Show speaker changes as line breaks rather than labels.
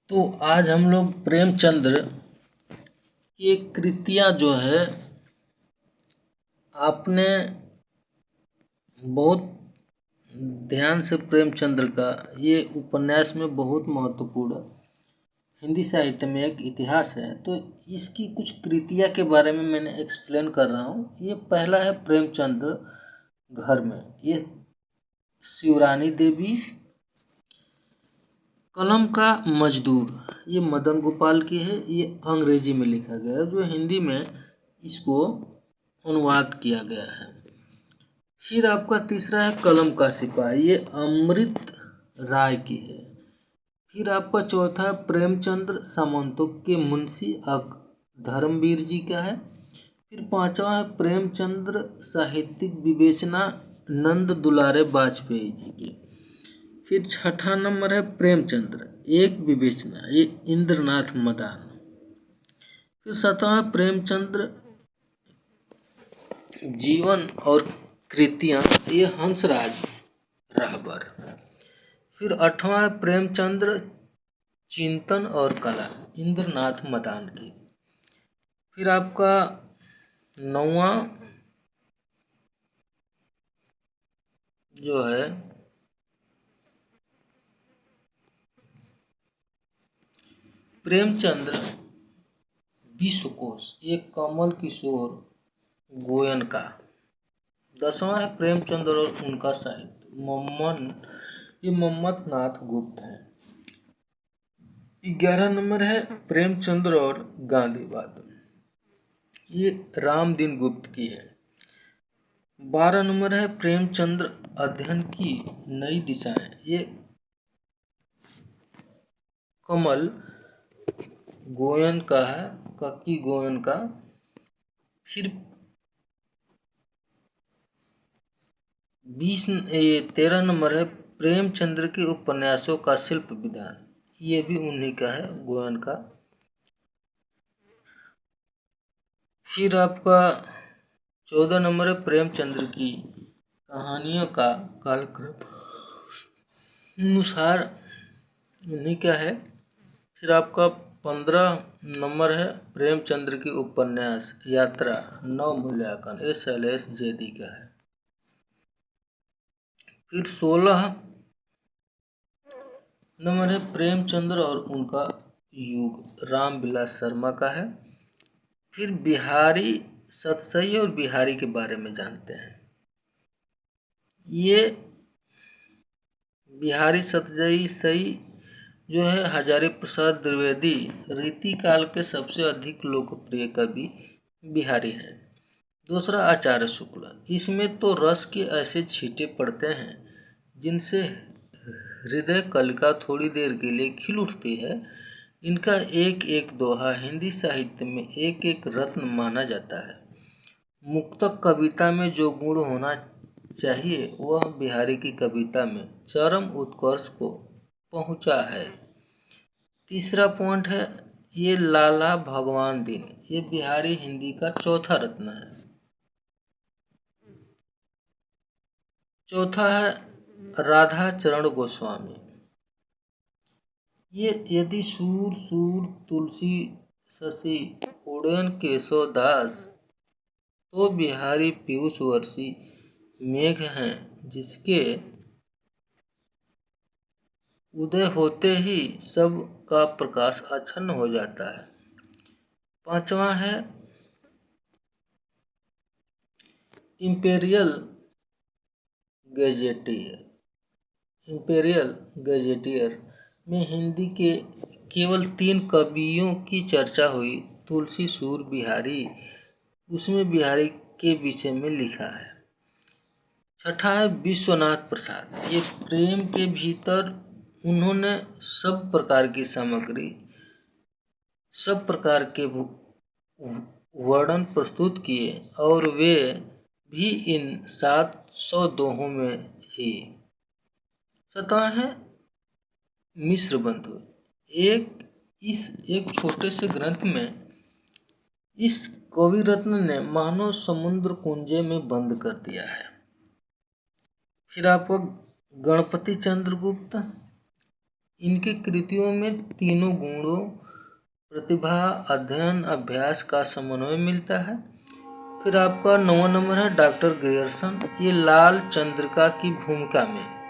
तो आज हम लोग प्रेमचंद्र की कृतियां जो है आपने बहुत ध्यान से प्रेमचंद्र का ये उपन्यास में बहुत महत्वपूर्ण हिंदी साहित्य में एक इतिहास है। तो इसकी कुछ कृतियां के बारे में मैंने एक्सप्लेन कर रहा हूँ। ये पहला है प्रेमचंद्र घर में। ये शिवरानी देवी कलम का मजदूर, ये मदन गोपाल की है। ये अंग्रेजी में लिखा गया है, जो हिंदी में इसको अनुवाद किया गया है। फिर आपका तीसरा है कलम का सिपाही, ये अमृत राय की है। फिर आपका चौथा है प्रेमचंद्र सामंतों के मुंशी धर्मवीर जी का है। फिर पांचवा है प्रेमचंद्र साहित्यिक विवेचना नंद दुलारे वाजपेयी जी की। फिर छठा नंबर है प्रेमचंद्र एक विवेचना, ये इंद्रनाथ मदान। फिर सातवां है प्रेमचंद्र जीवन और कृतियां, ये हंसराज राहबर। फिर आठवां है प्रेमचंद्र चिंतन और कला, इंद्रनाथ मदान की। फिर आपका नौवां जो है प्रेमचंद्र विश्वकोश, ये कमल किशोर गोयन का। 10वां है प्रेमचंद्र और उनका साहित्य, ये मोहम्मद नाथ गुप्त है। 11 नंबर है प्रेमचंद्र और गांधीवाद, ये रामदीन गुप्त की है। 12 नंबर है प्रेमचंद्र अध्ययन की नई दिशाएं, ये कमल गोयन का है, कक्की गोयन का। फिर 13 नंबर है प्रेमचंद्र के उपन्यासों का शिल्प विधान, ये भी उन्हीं का है, गोयन का। फिर आपका 14 नंबर है प्रेमचंद्र की कहानियों का कालक्रम अनुसार, उन्हीं का है। फिर आपका 15 नंबर है प्रेमचंद्र की उपन्यास यात्रा नव मूल्यांकन, ये शैलेश जेदी का है। फिर 16 नंबर है प्रेमचंद्र और उनका युग, रामविलास शर्मा का है। फिर बिहारी सतसई और बिहारी के बारे में जानते हैं। ये बिहारी सतसई जो है हजारी प्रसाद द्विवेदी रीतिकाल के सबसे अधिक लोकप्रिय कवि बिहारी हैं। दूसरा आचार्य शुक्ल, इसमें तो रस के ऐसे छींटे पड़ते हैं जिनसे हृदय कलिका थोड़ी देर के लिए खिल उठती है। इनका एक एक दोहा हिंदी साहित्य में एक एक रत्न माना जाता है। मुक्तक कविता में जो गुण होना चाहिए वह बिहारी की कविता में चरम उत्कर्ष को पहुंचा है। तीसरा पॉइंट है ये लाला भगवान दीन, ये बिहारी हिंदी का चौथा रत्न है। चौथा है राधा चरण गोस्वामी, ये यदि सूर सूर तुलसी शशि उड़ेन केशव दास तो बिहारी पीयूष वर्षी मेघ हैं जिसके उदय होते ही सब का प्रकाश आच्छन्न हो जाता है। पांचवा है इंपेरियल गैजेटियर में हिंदी के केवल 3 कवियों की चर्चा हुई, तुलसी सूर बिहारी, उसमें बिहारी के विषय में लिखा है। छठा है विश्वनाथ प्रसाद, ये प्रेम के भीतर उन्होंने सब प्रकार की सामग्री, सब प्रकार के वर्णन प्रस्तुत किए और वे भी इन 700 दोहों में ही। सतवां है मिश्र बंधु, एक छोटे से ग्रंथ में इस कवि रत्न ने मानव समुद्र कुंजे में बंद कर दिया है। फिर आपको गणपति चंद्र गुप्त, इनकी कृतियों में तीनों गुणों प्रतिभा, अध्ययन, अभ्यास का समन्वय मिलता है। फिर आपका 9वां नंबर है डॉक्टर ग्रियर्सन। ये लाल चंद्रिका की भूमिका में